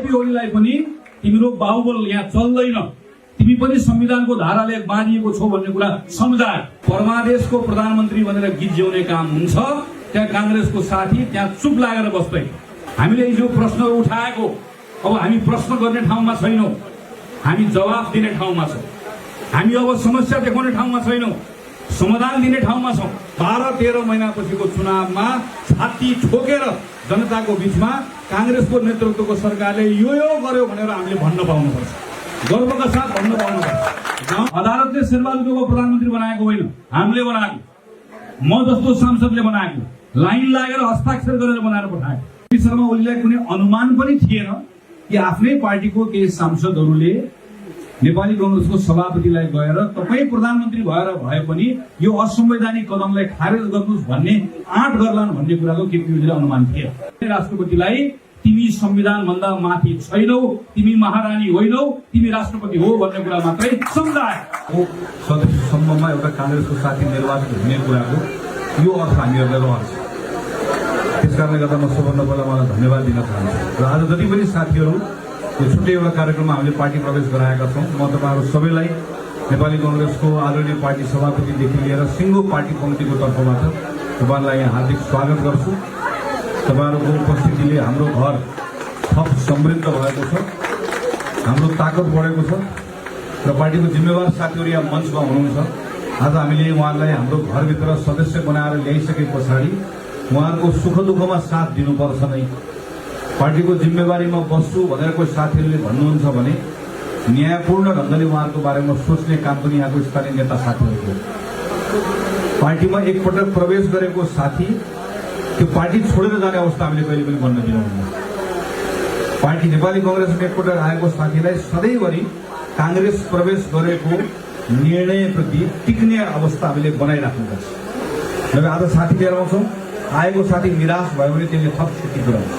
केपी ओलीलाई पनि तिम्रो बाहुबल यहाँ चल्दैन, तिमी पनि संविधानको धाराले बाँधिएको छौ भन्ने कुरा सम्झाए। परमादेशको प्रधानमन्त्री भनेर गीत जिउने काम हुन्छ, त्यहाँ कांग्रेसको साथी त्यहाँ चुप लागेर बस्दै। हामीले यो प्रश्न उठाएको, अब हामी प्रश्न गर्ने ठाउँमा छैनौं, हामी जवाफ दिने ठाउँमा छौं। हामी अब समस्या देखाउने ठाउँमा छैनौं, समाधान दिने ठाउँमा छौं। 12-13 महिनापछिको चुनावमा छाती ठोकेर जनताको बीचमा कांग्रेसको नेतृत्वको सरकारले यो गर्यो भनेर हामीले भन्न पाउनुपर्छ, गर्वका साथ भन्न पाउनुपर्छ। अदालतले शेरबहादुरको प्रधानमन्त्री बनाएको होइन, हामीले बनाएको, म जस्तो सांसदले बनाएको, लाइन लागेर हस्ताक्षर गरेर बनाएर पठाएको। केपी शर्मा ओलीलाई कुनै अनुमान पनि थिएन कि आफ्नै पार्टीको केही सांसदहरूले नेपाली कांग्रेसको सभापतिलाई गएर तपाई प्रधानमन्त्री भएर भए पनि यो असंवैधानिक कदमलाई खारेज गर्नुस् भन्ने आँट गर्लान् भन्ने कुराको केपी ओलीलाई अनुमान थियो। राष्ट्रपतिलाई तिमी संविधान भन्दा माथि छैनौ, तिमी महारानी होइनौ, तिमी राष्ट्रपति हो भन्ने कुरा मात्रै सम्झाए। सदस्यसम्ममा एउटा कांग्रेसको साथी निर्वाचित हुने कुराको यो अर्थ हामीहरूलाई रहन्छ। त्यसकारणले गर्दा म सबभन्दा पहिला मलाई धन्यवाद दिन चाहन्छु। र आज जति पनि साथीहरू यो छुट्टै एउटा कार्यक्रममा हामीले पार्टी प्रवेश गराएका छौँ, म तपाईँहरू सबैलाई नेपाली कांग्रेसको आदरणीय पार्टी सभापतिदेखि लिएर सिङ्गो पार्टी कमिटीको तर्फबाट तपाईँहरूलाई यहाँ हार्दिक स्वागत गर्छु। तपाईँहरूको उपस्थितिले हाम्रो घर थप समृद्ध भएको छ, हाम्रो ताकत बढेको छ र पार्टीको जिम्मेवार साथीहरू यहाँ मञ्चमा हुनुहुन्छ। आज हामीले उहाँहरूलाई हाम्रो घरभित्र सदस्य बनाएर ल्याइसके पछाडि उहाँहरूको सुख दुःखमा साथ दिनुपर्छ नै। पार्टीको जिम्मेवारीमा बस्छु भनेर कोही साथीहरूले भन्नुहुन्छ भने न्यायपूर्ण ढङ्गले उहाँहरूको बारेमा सोच्ने काम पनि यहाँको स्थानीय नेता साथीहरूको। पार्टीमा एकपटक प्रवेश गरेको साथी त्यो पार्टी छोडेर जाने अवस्था हामीले कहिले पनि बन्न दिनुहुन्न। पार्टी नेपाली कांग्रेसमा एकपटक आएको साथीलाई सधैँभरि कांग्रेस प्रवेश गरेको निर्णयप्रति टिक्ने अवस्था हामीले बनाइराख्नुपर्छ। आज साथी लिएर आउँछौँ, आएको साथी निराश भयो भने त्यसले थप क्षति पुर्याउँछ।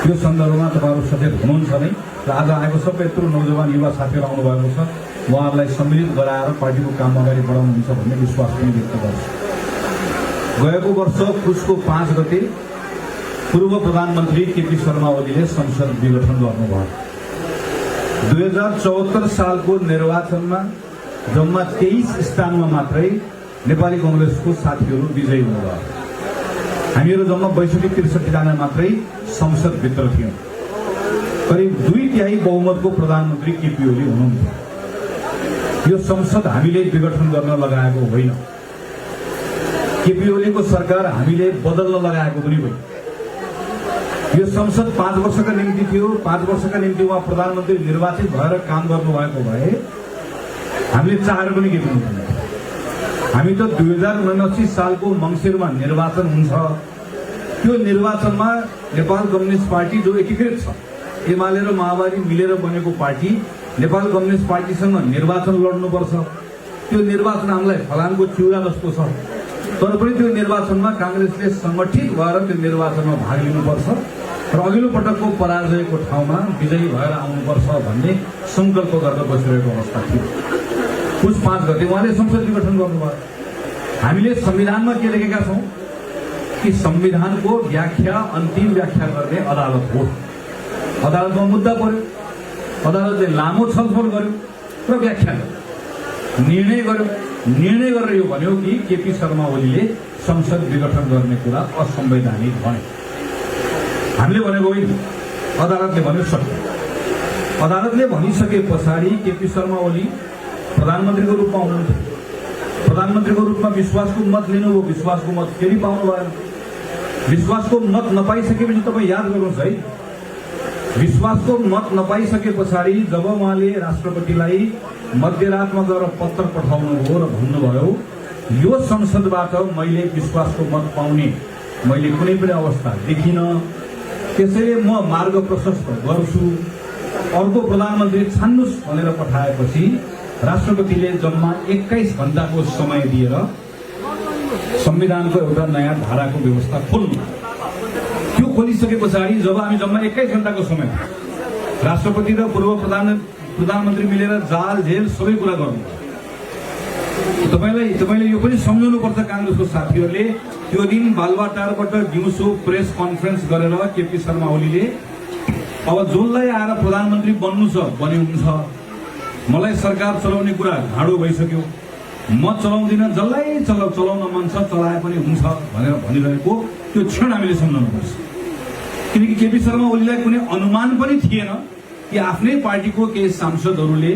यो सन्दर्भमा तपाईँहरू सचेत हुनुहुन्छ नै। र आज आएको सबै यत्रो नौजवान युवा साथीहरू आउनुभएको छ, उहाँहरूलाई सम्मिलित गराएर पार्टीको काम अगाडि बढाउनुहुन्छ भन्ने विश्वास पनि व्यक्त गर्छु। गएको वर्ष पुसको 5 गते पूर्व प्रधानमन्त्री केपी शर्मा ओलीले संसद विघटन गर्नुभयो। 2074 सालको निर्वाचनमा जम्मा 23 स्थानमा मात्रै नेपाली कांग्रेसको साथीहरू विजयी हुनुभयो। हामीहरू जम्मा 62-63 जना मात्रै संसदभित्र थियौँ। करिब 2/3 बहुमतको प्रधानमन्त्री केपी ओली हुनुहुन्थ्यो। यो संसद हामीले विघटन गर्न लगाएको होइन, केपी ओलीको सरकार हामीले बदल्न लगाएको पनि होइन। यो संसद 5 वर्षका निम्ति थियो। 5 वर्षका निम्ति उहाँ प्रधानमन्त्री निर्वाचित भएर काम गर्नुभएको भए हामीले चाहेर पनि के पनि हुँदैन। हामी त 2079 सालको मङ्सिरमा निर्वाचन हुन्छ। त्यो निर्वाचनमा नेपाल कम्युनिस्ट पार्टी जो एकीकृत छ, एमाले र माओवादी मिलेर बनेको पार्टी, नेपाल कम्युनिस्ट पार्टीसँग निर्वाचन लड्नुपर्छ। त्यो निर्वाचन हामीलाई फलामको चिउरा जस्तो छ, तर पनि त्यो निर्वाचनमा कांग्रेसले संगठित भएर त्यो निर्वाचनमा भाग लिनुपर्छ र अघिल्लो पटकको पराजयको ठाउँमा विजयी भएर आउनुपर्छ भन्ने संकल्प गरेर बसिरहेको अवस्था थियो। पुस 5 गते उहाँले संसद विघटन गर्नुभयो। हामीले संविधानमा के लेखेका छौं कि संविधानको व्याख्या अन्तिम व्याख्या गर्ने अदालत हो। अदालतमा मुद्दा पर्यो, अदालतले लामो छलफल गर्यो र व्याख्या गर्यो, निर्णय गर्यो। निर्णय गरेर यो भन्यो कि केपी शर्मा ओलीले संसद विघटन गर्ने कुरा असंवैधानिक भन्यो। हामीले भनेको होइन, अदालतले भन्यो सत्य। अदालतले भनिसके पछाडि केपी शर्मा ओली प्रधानमन्त्रीको रूपमा हुनुहुन्थ्यो। प्रधानमन्त्रीको रूपमा विश्वासको मत लिनुभयो, विश्वासको मत फेरि पाउनु भएन। विश्वासको मत नपाइसकेपछि तपाईँ याद गर्नुहोस् है, विश्वासको मत नपाइसके पछाडि जब उहाँले राष्ट्रपतिलाई मध्यरातमा गएर पत्र पठाउनुभयो र भन्नुभयो यो संसदबाट मैले विश्वासको मत पाउने मैले कुनै पनि अवस्था देखिन, त्यसैले म मार्ग प्रशस्त गर्छु, अर्को प्रधानमन्त्री छान्नुस् भनेर पठाएपछि राष्ट्रपतिले जम्मा 21 घण्टाको समय दिएर संविधानको एउटा नयाँ धाराको व्यवस्था खोल्नु। त्यो खोलिसके पछाडि जब हामी जम्मा 21 घण्टाको समय राष्ट्रपति र पूर्व प्रधानमन्त्री मिलेर जाल जेल सबै कुरा गर्नु। तपाईले यो पनि सम्झाउनुपर्छ कांग्रेसको साथीहरूले, त्यो दिन बालुवाटारबाट दिउँसो प्रेस कन्फरेन्स गरेर केपी शर्मा ओलीले अब जसलाई आएर प्रधानमन्त्री बन्नु छ बन्यो हुन्छ, मलाई सरकार चलाउने कुरा घाँडो भइसक्यो, म चलाउँदिन, जसलाई चलाउन मन छ चलाए पनि हुन्छ भनेर भनिरहेको त्यो क्षण हामीले सम्झाउनुपर्छ। किनकि केपी शर्मा ओलीलाई कुनै अनुमान पनि थिएन कि आफ्नै पार्टीको केही सांसदहरूले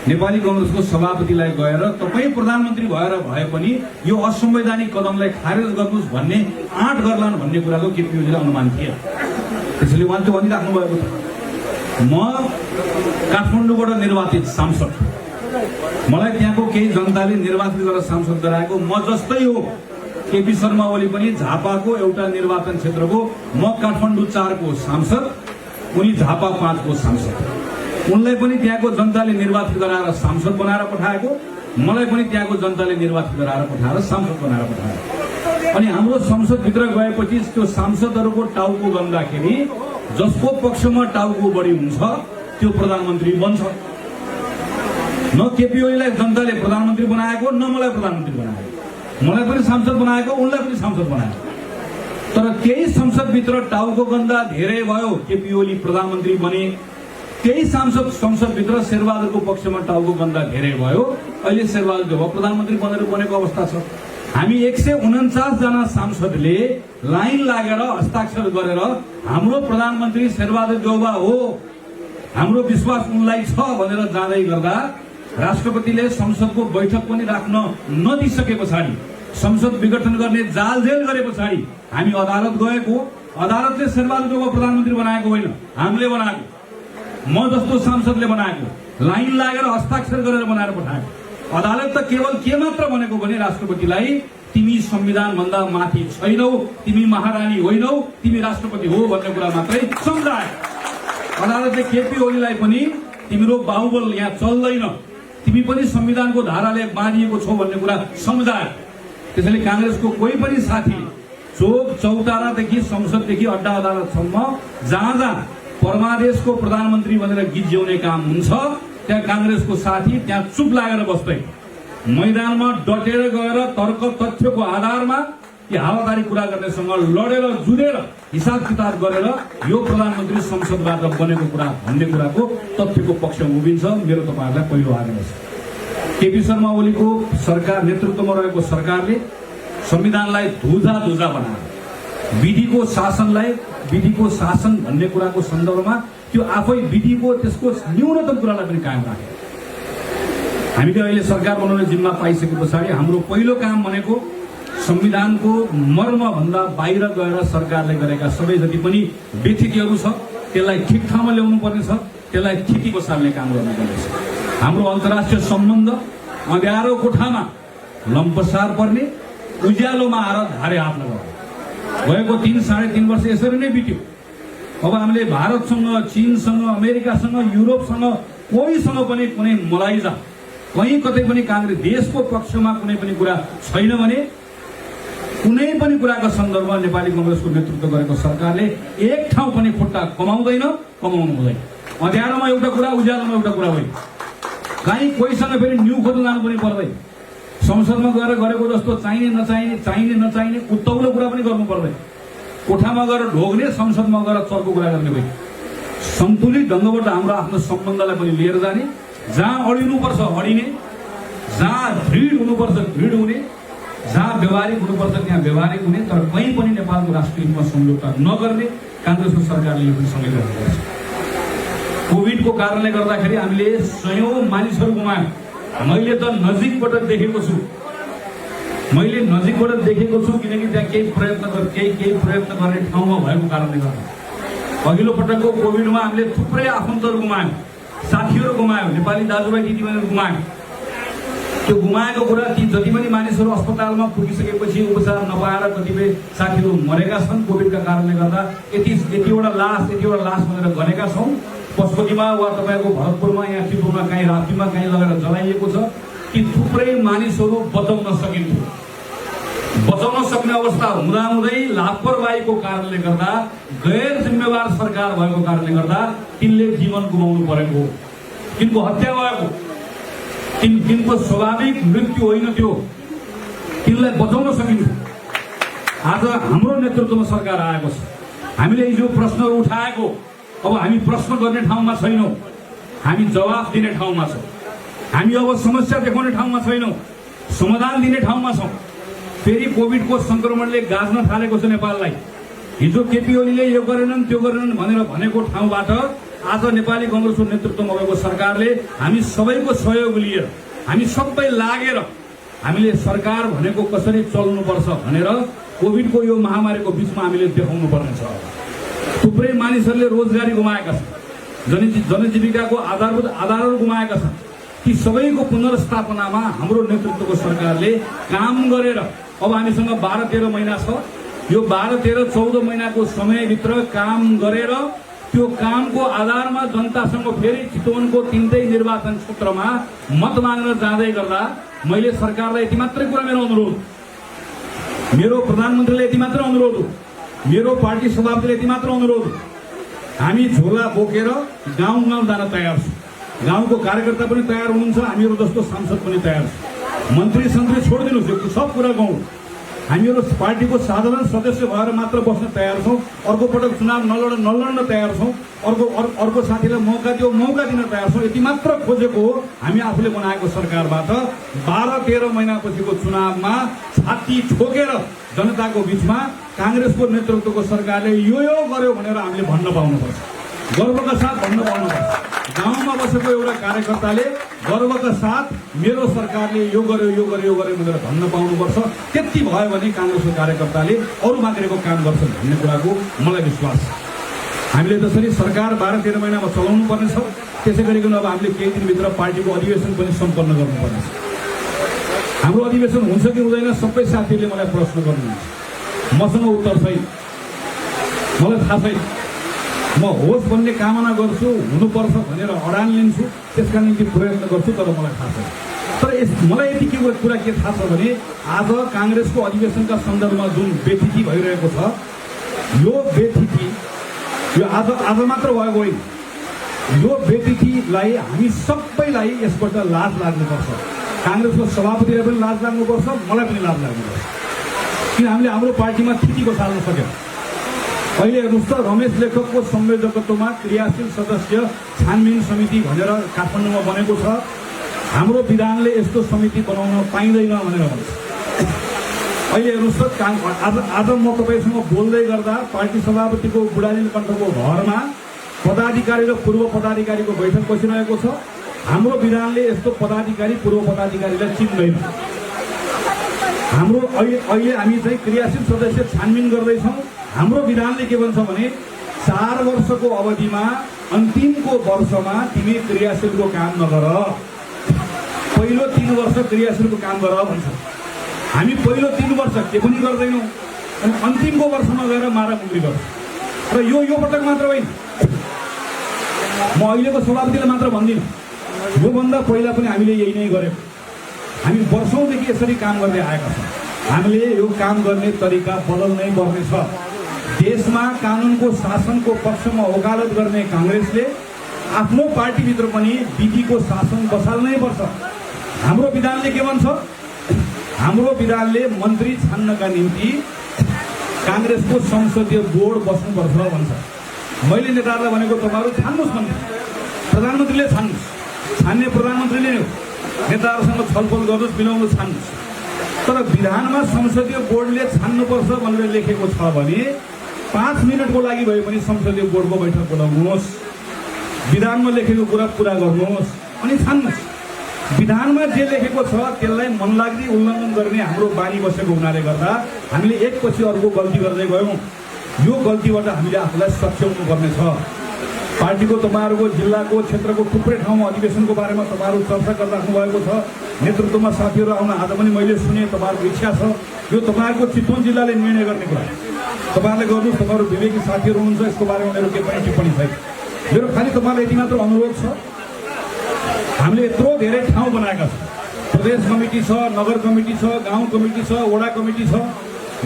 नेपाली कांग्रेसको सभापतिलाई गएर तपाईँ प्रधानमन्त्री भएर भए पनि यो असंवैधानिक कदमलाई खारेज गर्नुहोस् भन्ने आँट गर्लान् भन्ने कुराको केपी ओलीलाई अनुमान थिएन। त्यसैले उहाँले त्यो भनिराख्नु भएको थियो, म काठमाडौँबाट निर्वाचित सांसद, मलाई त्यहाँको केही जनताले निर्वाचित गरेर सांसद गराएको, म जस्तै हो केपी शर्मा ओली पनि झापाको एउटा निर्वाचन क्षेत्रको, म काठमाडौँ 4 को सांसद, उनी झापा 5 को सांसद। उनलाई पनि त्यहाँको जनताले निर्वाचित गराएर सांसद बनाएर पठाएको, मलाई पनि त्यहाँको जनताले निर्वाचित गराएर पठाएर सांसद बनाएर पठाएको। अनि हाम्रो संसदभित्र गएपछि त्यो सांसदहरूको टाउको गन्दाखेरि जसको पक्षमा टाउको बढी हुन्छ त्यो प्रधानमन्त्री बन्छ। न केपी ओलीलाई जनताले प्रधानमन्त्री बनाएको, न मलाई प्रधानमन्त्री बनाएको, मलाई पनि सांसद बनाएको, उनलाई पनि सांसद बनाएको। तर केही संसदभित्र टाउको गन्दा धेरै भयो, केपी ओली प्रधानमन्त्री बने। केही संसदभित्र शेरबहादुरको पक्षमा टाउको गन्दा धेरै भयो, अहिले शेरबहादुर देउवा प्रधानमन्त्री बनेको अवस्था छ। हामी 149 जना सांसदले लाइन लागेर हस्ताक्षर गरेर हाम्रो प्रधानमन्त्री शेरबहादुर देउवा हो, हाम्रो विश्वास उनलाई छ भनेर जाँदै गर्दा राष्ट्रपतिले संसदको बैठक पनि राख्न नदिसके पछाडि, संसद विघटन गर्ने जालझेल गरे पछाडि हामी अदालत गएको। अदालतले शेरबहादुर देउवा प्रधानमन्त्री बनाएको होइन, हामीले बनाएको, म जस्तो सांसदले बनाएको, लाइन लागेर हस्ताक्षर गरेर बनाएर पठाएको। अदालत त केवल के मात्र भनेको भने राष्ट्रपतिलाई तिमी संविधान भन्दा माथि छैनौ, तिमी महारानी होइनौ, तिमी राष्ट्रपति हो भन्ने कुरा मात्रै सम्झाए। अदालतले केपी ओलीलाई पनि तिम्रो बाहुबल यहाँ चल्दैन, तिमी पनि संविधानको धाराले बाँधिएको छौ भन्ने कुरा सम्झाए। त्यसैले कांग्रेसको कोही पनि साथी चोक चौतारादेखि संसददेखि अड्डा अदालतसम्म जहाँ जहाँ परमादेशको प्रधानमन्त्री भनेर गीत जिउने काम हुन्छ त्यहाँ कांग्रेसको साथी त्यहाँ चुप लागेर बस्दै मैदानमा डटेर गएर तर्क तथ्यको आधारमा कि हावादारी कुरा गर्नेसँग लडेर जुधेर हिसाब किताब गरेर यो प्रधानमन्त्री संसदबाट बनेको कुरा भन्ने कुराको तथ्यको पक्षमा उभिन्छ। मेरो तपाईहरुलाई पहिलो आग्रह छ, केपी शर्मा ओलीको सरकार नेतृत्वमा रहेको सरकारले संविधानलाई धुजा बनाएर विधिको शासन भन्ने कुराको सन्दर्भमा त्यो आफै विधिको त्यसको न्यूनतम कुरालाई पनि कायम राखे। हामीले अहिले सरकार बनाउने जिम्मा पाइसके पछाडि हाम्रो पहिलो काम भनेको संविधानको मर्म भन्दा बाहिर गएर सरकारले गरेका सबै जति पनि व्यथितिहरू छ त्यसलाई ठिक ठाउँमा ल्याउनु पर्ने छ, त्यसलाई ठिकी बसाल्ने काम गर्नुपर्ने छ। हाम्रो अन्तर्राष्ट्रिय सम्बन्ध अँध्यारो कोठामा लम्पसार पर्ने, उज्यालोमा आएर धारे हात लगाउने गएको 3-3.5 वर्ष यसरी नै बित्यो। अब हामीले भारतसँग, चीनसँग, अमेरिकासँग, युरोपसँग कोहीसँग पनि कुनै मलाइजा कहीँ कतै पनि कांग्रेस देशको पक्षमा कुनै पनि कुरा छैन भने कुनै पनि कुराको सन्दर्भमा नेपाली कांग्रेसको नेतृत्व गरेको सरकारले एक ठाउँ पनि खुट्टा कमाउनु हुँदैन। अँध्यारोमा एउटा कुरा, उज्यालोमा एउटा कुरा होइन। कहीँ कोहीसँग फेरि न्यू खोज्न जानु पनि पर्दैन। संसदमा गएर गरेको जस्तो चाहिने नचाहिने उत्तौलो कुरा पनि गर्नु पर्दैन। कोठामा गएर ढोग्ने, संसदमा गएर चर्को कुरा गर्ने होइन। सन्तुलित ढङ्गबाट हाम्रो आफ्नो सम्बन्धलाई पनि लिएर जाने, जहाँ अडिनुपर्छ अडिने, जहाँ दृढ हुनुपर्छ दृढ हुने, जहाँ व्यवहारिक हुनुपर्छ त्यहाँ व्यवहारिक हुने, तर कहीँ पनि नेपालको राष्ट्रिय हितमा सम्झौता नगर्ने कांग्रेसको सरकारले यो पनि सँगै गर्नुपर्छ। कोभिडको कारणले गर्दाखेरि हामीले सयौं मानिसहरू गुमायौं। मैले त नजिकबाट देखेको छु किनकि त्यहाँ केही प्रयत्न गर्ने ठाउँमा भएको कारणले गर्दा। अघिल्लो पटकको कोभिडमा हामीले थुप्रै आफन्तहरू गुमायौं, साथीहरू गुमायौं, नेपाली दाजुभाइ दिदीबहिनीहरू गुमायौं। त्यो गुमाएको कुरा ती जति पनि मानिसहरू अस्पतालमा पुगिसकेपछि उपचार नपाएर कतिपय साथीहरू मरेका छन् कोभिडका कारणले गर्दा। यतिवटा लास भनेर गनेका छौं। पशुपतिमा वा तपाईको भरतपुरमा, यहाँ चितवनमा, कहीँ राप्तीमा, कहीँ लगेर जलाइएको छ। ती थुप्रै मानिसहरू बचाउन सक्ने अवस्था हुँदाहुँदै लापरवाहीको कारणले गर्दा, गैर जिम्मेवार सरकार भएको कारणले गर्दा तिनले जीवन गुमाउनु परेको हो। तिनको हत्या भएको, तिनको स्वाभाविक मृत्यु होइन, त्यो तिनलाई बचाउन सकिन्छ। आज हाम्रो नेतृत्वमा सरकार आएको छ। हामीले हिजो प्रश्नहरू उठाएको अब हामी प्रश्न गर्ने ठाउँमा छैनौँ, हामी जवाफ दिने ठाउँमा छौँ। हामी अब समस्या देखाउने ठाउँमा छैनौँ, समाधान दिने ठाउँमा छौँ। फेरि कोभिडको संक्रमणले गाज्न थालेको छ नेपाललाई। हिजो केपी ओलीले यो गरेनन् त्यो गरेनन् भनेर भनेको ठाउँबाट आज नेपाली कांग्रेसको नेतृत्वमा भएको सरकारले हामी सबैको सहयोग लिएर, हामी सबै लागेर हामीले सरकार भनेको कसरी चल्नुपर्छ भनेर कोभिडको यो महामारीको बीचमा हामीले देखाउनु पर्नेछ। थुप्रै मानिसहरूले रोजगारी गुमाएका छन्, जनजीविकाको आधारहरू गुमाएका छन्। ती सबैको पुनर्स्थापनामा हाम्रो नेतृत्वको सरकारले काम गरेर अब हामीसँग 12-13 महिना छ। यो 12-13, 14 महिनाको समयभित्र काम गरेर त्यो कामको आधारमा जनतासँग फेरि चितवनको 3टै निर्वाचन क्षेत्रमा मत माग्न जाँदै गर्दा मैले सरकारलाई यति मात्रै कुरा, मेरो अनुरोध, मेरो प्रधानमन्त्रीले यति मात्र अनुरोध हो, मेरो पार्टी सभापतिले यति मात्र अनुरोध हो, हामी झोला बोकेर गाउँ गाउँ जान तयार छौँ। गाउँको कार्यकर्ता पनि तयार हुनुहुन्छ, हामीहरू जस्तो सांसद पनि तयार छौँ। मन्त्री सन्त्री छोडिदिनुहोस्, यो सब कुरा गाउँ। हामीहरू पार्टीको साधारण सदस्य भएर मात्र बस्न तयार छौँ। अर्को पटक चुनाव नलड्न तयार छौँ। अर्को साथीलाई मौका दिन तयार छौँ। यति मात्र खोजेको हो हामी आफूले बनाएको सरकारबाट 12-13 महिनापछिको चुनावमा छाती ठोकेर जनताको बीचमा कांग्रेसको नेतृत्वको सरकारले यो गर्यो भनेर हामीले भन्न पाउनुपर्छ, गर्वका साथ भन्न पाउनुपर्छ। गाउँमा बसेको एउटा कार्यकर्ताले गर्वका साथ मेरो सरकारले यो गर्यो भनेर भन्न पाउनुपर्छ। त्यति भयो भने कांग्रेसको कार्यकर्ताले अरू माग्रेको काम गर्छन् भन्ने कुराको मलाई विश्वास छ। हामीले त्यसरी सरकार 12-13 महिनामा चलाउनु पर्नेछ। त्यसै गरिकन अब हामीले केही दिनभित्र पार्टीको अधिवेशन पनि सम्पन्न गर्नुपर्नेछ। हाम्रो अधिवेशन हुन्छ कि हुँदैन, सबै साथीहरूले मलाई प्रश्न गर्नुहुन्छ, मसँग उत्तर छैन, मलाई थाहा छैन। म होस् भन्ने कामना गर्छु, हुनुपर्छ भनेर अडान लिन्छु, त्यसका निम्ति प्रयत्न गर्छु, तर मलाई थाहा छैन। तर मलाई यति कुरा के थाहा छ भने आज कांग्रेसको अधिवेशनका सन्दर्भमा जुन बेथिति भइरहेको छ, यो बेथिति यो आज मात्र भएको होइन। यो बेथितिलाई हामी सबैलाई यसबाट लाज लाग्नुपर्छ। कांग्रेसको सभापतिलाई पनि लाज लाग्नुपर्छ, मलाई पनि लाज लाग्नुपर्छ, किन हामीले हाम्रो पार्टीमा थितिको साल्न सक्यौँ। अहिले हेर्नुहोस् त, रमेश लेखकको संयोजकत्वमा क्रियाशील सदस्य छानबिन समिति भनेर काठमाडौँमा बनेको छ। हाम्रो विधानले यस्तो समिति बनाउन पाइँदैन भनेर भन्छ। अहिले हेर्नुहोस् त, आज म तपाईँसँग बोल्दै गर्दा पार्टी सभापतिको बुढानील कण्ठको घरमा पदाधिकारी र पूर्व पदाधिकारीको बैठक बसिरहेको छ। हाम्रो विधानले यस्तो पदाधिकारी पूर्व पदाधिकारीलाई चिन्दैन। हाम्रो अहिले हामी चाहिँ क्रियाशील सदस्य छानबिन गर्दैछौँ। हाम्रो विधानले के भन्छ भने 4 वर्षको अवधिमा अन्तिमको वर्षमा तिमी क्रियाशीलको काम नगर, पहिलो 3 वर्ष क्रियाशीलको काम गर भन्छ। हामी पहिलो 3 वर्ष के पनि गर्दैनौँ अनि अन्तिमको वर्षमा गएर मारामुरी गर्छ। र यो पटक मात्र होइन, म अहिलेको सभापतिले मात्र भन्दिनँ, योभन्दा पहिला पनि हामीले यही नै गर्यौँ। हामी वर्षौँदेखि यसरी काम गर्दै आएका छौँ। हामीले यो काम गर्ने तरिका बदल्नै पर्नेछ। देशमा कानुनको शासनको पक्षमा वकालत गर्ने कांग्रेसले आफ्नो पार्टीभित्र पनि विधिको शासन बसाल्नै पर्छ। हाम्रो विधानले के भन्छ? हाम्रो विधानले मन्त्री छान्नका निम्ति कांग्रेसको संसदीय बोर्ड बस्नुपर्छ भन्छ। मैले नेताहरूलाई भनेको तपाईँहरू छान्नुहोस् भन्ने, प्रधानमन्त्रीले छान्नुहोस्, छान्ने प्रधानमन्त्रीले नेताहरूसँग छलफल गर्नुहोस्, मिलाउनु छान्नुहोस्। तर विधानमा संसदीय बोर्डले छान्नुपर्छ भनेर लेखेको छ भने 5 मिनटको लागि भए पनि संसदीय बोर्डको बैठक बोलाउनुहोस्, विधानमा लेखेको कुरा पुरा गर्नुहोस् अनि छान्नुहोस्। विधानमा जे लेखेको छ त्यसलाई मनलाग्दी उल्लङ्घन गर्ने हाम्रो बानी बसेको हुनाले गर्दा हामीले एकपछि अर्को गल्ती गर्दै गयौँ। यो गल्तीबाट हामीले आफूलाई सच्याउनु पर्नेछ। पार्टीको तपाईँहरूको जिल्लाको क्षेत्रको थुप्रै ठाउँमा अधिवेशनको बारेमा तपाईँहरू चर्चा गरिराख्नु भएको छ। नेतृत्वमा साथीहरू आउन आज पनि मैले सुने, तपाईँहरूको इच्छा छ। यो तपाईँहरूको चितवन जिल्लाले निर्णय गर्ने कुरा तपाईँहरूले गर्नुहोस्। तपाईँहरू विवेकी साथीहरू हुनुहुन्छ, यसको बारेमा मेरो केही पनि टिप्पणी छैन। मेरो खालि तपाईँलाई यति मात्र अनुरोध छ, हामीले यत्रो धेरै ठाउँ बनाएका छौँ, प्रदेश कमिटी छ, नगर कमिटी छ, गाउँ कमिटी छ, वडा कमिटी छ।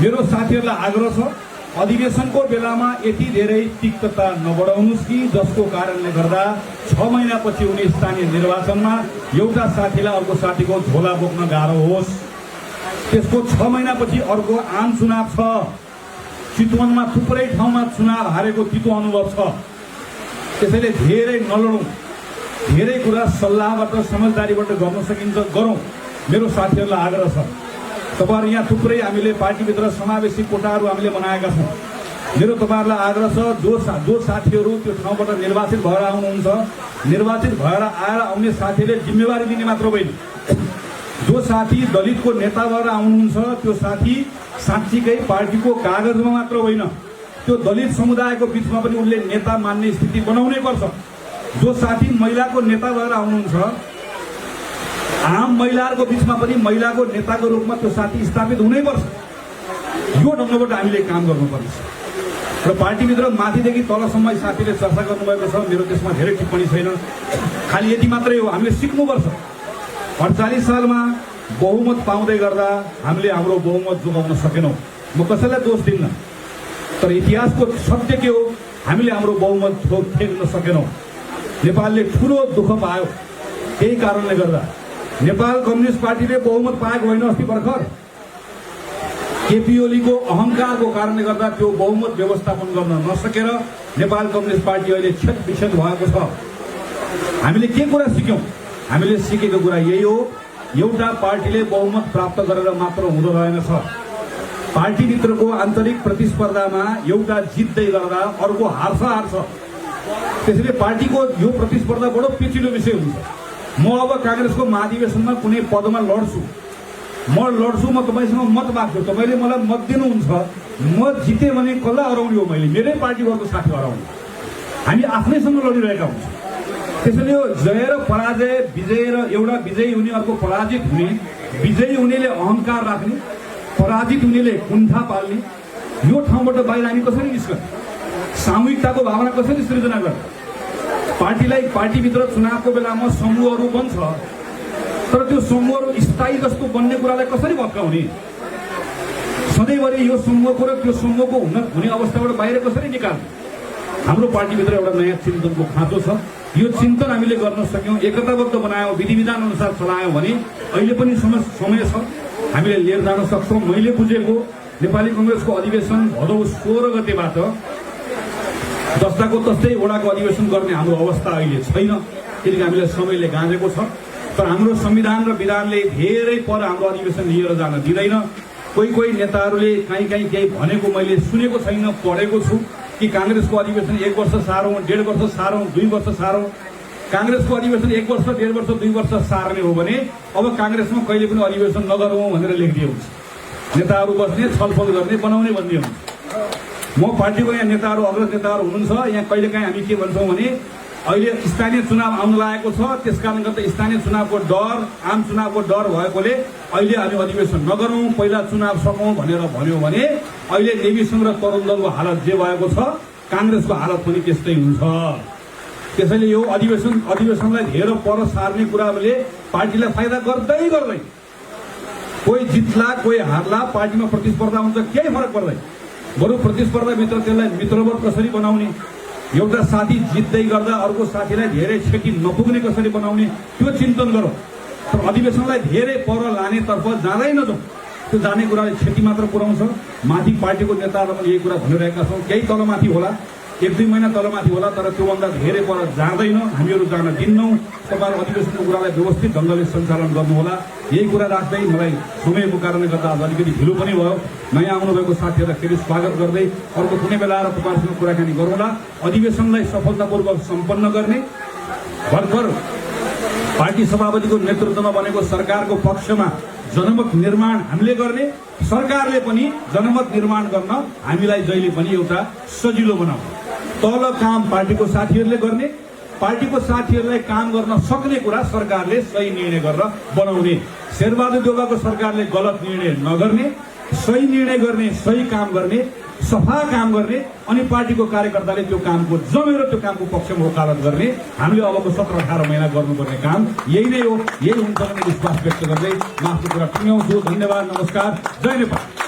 मेरो साथीहरूलाई आग्रह छ, अधिवेशनको बेलामा यति धेरै तिक्तता नबढाउनुहोस् कि जसको कारणले गर्दा 6 महिनापछि हुने स्थानीय निर्वाचनमा एउटा साथीलाई अर्को साथीको झोला बोक्न गाह्रो होस्। त्यसको 6 महिनापछि अर्को आम चुनाव छ। चितवनमा थुप्रै ठाउँमा चुनाव हारेको तितो अनुभव छ। त्यसैले धेरै नलडौँ, धेरै कुरा सल्लाहबाट समझदारीबाट गर्न सकिन्छ गरौँ। मेरो साथीहरूलाई आग्रह छ, तपाईहरु यहाँ थुप्रै हामीले पार्टीभित्र समावेशी कोटाहरू हामीले बनाएका छौँ। मेरो तपाईहरुलाई आग्रह छ, जो साथीहरू त्यो ठाउँबाट निर्वाचित भएर आउनुहुन्छ, निर्वाचित भएर आएर आउने साथीले जिम्मेवारी दिने मात्र होइन, जो साथी दलितको नेता भएर आउनुहुन्छ त्यो साथी साँच्चीकै पार्टीको कागजमा मात्र होइन, त्यो दलित समुदायको बीचमा पनि उनले नेता मान्ने स्थिति बनाउनै पर्छ। जो साथी महिलाको नेता भएर आउनुहुन्छ, आम महिलाहरूको बीचमा पनि महिलाको नेताको रूपमा त्यो साथी स्थापित हुनैपर्छ। यो ढङ्गबाट हामीले काम गर्नुपर्छ र पार्टीभित्र माथिदेखि तलसम्म साथीले चर्चा गर्नुभएको छ, मेरो त्यसमा धेरै टिप्पणी छैन। खालि यति मात्रै हो, हामीले सिक्नुपर्छ। 48 सालमा बहुमत पाउँदै गर्दा हामीले हाम्रो बहुमत जोगाउन सकेनौँ। म कसैलाई दोष दिन्न, तर इतिहासको सत्य के हो, हामीले हाम्रो बहुमत ठेक्न सकेनौँ। नेपालले ठुलो दुःख पायो। त्यही कारणले गर्दा नेपाल कम्युनिस्ट पार्टीले बहुमत पाएको होइन। अस्ति भर्खर केपी ओलीको अहंकारको कारणले गर्दा त्यो बहुमत व्यवस्थापन गर्न नसकेर नेपाल कम्युनिस्ट पार्टी अहिले क्षत-विक्षत भएको छ। हामीले के कुरा सिक्यौं? हामीले सिकेको कुरा यही हो, एउटा पार्टीले बहुमत प्राप्त गरेर मात्र हुँदो रहेनछ। पार्टीभित्रको आन्तरिक प्रतिस्पर्धामा एउटा जित्दै गर्दा अर्को हार्छ। त्यसैले पार्टीको यो प्रतिस्पर्धा बडो पेचिलो विषय हुन्छ। म अब कांग्रेसको महाधिवेशनमा कुनै पदमा लड्छु, म तपाईसँग मत माग्छु, तपाईले मलाई मत दिनुहुन्छ, म जिते भने कसलाई हराउने हो? मैले मेरै पार्टीको साथी हराउने। हामी आफ्नैसँग लडिरहेका हुन्छौँ। त्यसैले यो जय र पराजय, विजय र एउटा विजयी हुने अर्को पराजित हुने, विजयी हुनेले अहंकार राख्ने, पराजित हुनेले कुण्ठा पाल्ने, यो ठाउँबाट बाहिर हामी कसरी निस्कने? सामूहिकताको भावना कसरी सृजना गर्ने? पार्टीभित्र चुनावको बेलामा समूहहरू बन्छ, तर त्यो समूहहरू स्थायी जस्तो बन्ने कुरालाई कसरी भत्काउने? सधैँभरि यो समूहको र त्यो समूहको हुने अवस्थाबाट बाहिर कसरी निकाल्ने? हाम्रो पार्टीभित्र एउटा नयाँ चिन्तनको खाँचो छ। यो चिन्तन हामीले गर्न सक्यौं, एकताबद्ध बनायौं, विधि विधान अनुसार चलायौं भने अहिले पनि समय छ, हामीले लिएर जान सक्छौं। मैले बुझेको नेपाली कांग्रेसको अधिवेशन भदौ 16 गतेबाट जस्ताको तस्तै वडाको अधिवेशन गर्ने हाम्रो अवस्था अहिले छैन, किनकि हामीले समयले गाँजेको छ। तर हाम्रो संविधान र विधानले धेरै पर हाम्रो अधिवेशन लिएर जान दिँदैन। कोही नेताहरूले कहीँ केही भनेको मैले सुनेको छैन, पढेको छु कि कांग्रेसको अधिवेशन 1 वर्ष सारौं, 1.5 वर्ष सारौं, 2 वर्ष सारौं। कांग्रेसको अधिवेशन 1 वर्ष, 1.5 वर्ष, 2 वर्ष सार्ने हो भने अब कांग्रेसमा कहिले पनि अधिवेशन नगरौं भनेर लेखिदिएको हुन्छ। नेताहरू बस्ने, छलफल गर्ने, बनाउने भन्ने हुन्छ। म पार्टीको यहाँ नेताहरू, अग्रज नेताहरू हुनुहुन्छ, यहाँ कहिलेकाहीँ हामी के भन्छौँ भने अहिले स्थानीय चुनाव आउन लागेको छ, त्यसकारण गर्दा स्थानीय चुनावको डर, आम चुनावको डर भएकोले अहिले हामी अधिवेशन नगरौं, पहिला चुनाव सकौं भनेर भन्यो भने अहिले नेवी संघ र तरुण दलको हालत जे भएको छ, कांग्रेसको हालत पनि त्यस्तै हुन्छ। त्यसैले यो अधिवेशनलाई धेरै पर सार्ने कुराले पार्टीलाई फाइदा गर्दै कोही जित्ला कोही हार्ला, पार्टीमा प्रतिस्पर्धा हुन्छ, केही फरक पर्दैन। बरु प्रतिस्पर्धाभित्र त्यसलाई मित्रवत कसरी बनाउने, एउटा साथी जित्दै गर्दा अर्को साथीलाई धेरै क्षति नपुग्ने कसरी बनाउने, त्यो चिन्तन गरौँ। तर अधिवेशनलाई धेरै पर लानेतर्फ जाँदै नजाउँ, त्यो जाने कुराले क्षति मात्र पुर्याउँछ। माथि पार्टीको नेताहरूले पनि यही कुरा भनिरहेका छौँ, केही तलमाथि होला, 1-2 महिना तलमाथि होला, तर त्योभन्दा धेरै पर जाँदैन, हामीहरू जान दिन्नौँ। तपाईहरु अधिवेशनको कुरालाई व्यवस्थित ढङ्गले सञ्चालन गर्नुहोला। यही कुरा राख्दै मलाई समयको कारणले गर्दा आज अलिकति ढिलो पनि भयो। नयाँ आउनुभएको साथीहरूलाई फेरि स्वागत गर्दै अर्को कुनै बेला आएर तपाईहरुसँग कुराकानी गरौँला। अधिवेशनलाई सफलतापूर्वक सम्पन्न गर्ने, भर्खर पार्टी सभापतिको नेतृत्वमा बनेको सरकारको पक्षमा जनमत निर्माण हामीले गर्ने, सरकारले पनि जनमत निर्माण गर्न हामीलाई जहिले पनि एउटा सजिलो बनाउने। तल काम पार्टीको साथीहरूले गर्ने, पार्टीको साथीहरूलाई काम गर्न सक्ने कुरा सरकारले सही निर्णय गरेर बनाउने। शेरबहादुर देउवाको सरकारले गलत निर्णय नगर्ने, सही निर्णय गर्ने, सही काम गर्ने, सफा काम गर्ने, अनि पार्टीको कार्यकर्ताले त्यो कामको जमेर त्यो कामको पक्षमा वकालत गर्ने। हामीले अबको 17-18 महिना गर्नुपर्ने काम यही नै हो। यही हुन्छ भन्ने विश्वास व्यक्त गर्दै म आफ्नो कुरा टुङ्ग्याउँछु। धन्यवाद, नमस्कार, जय नेपाल।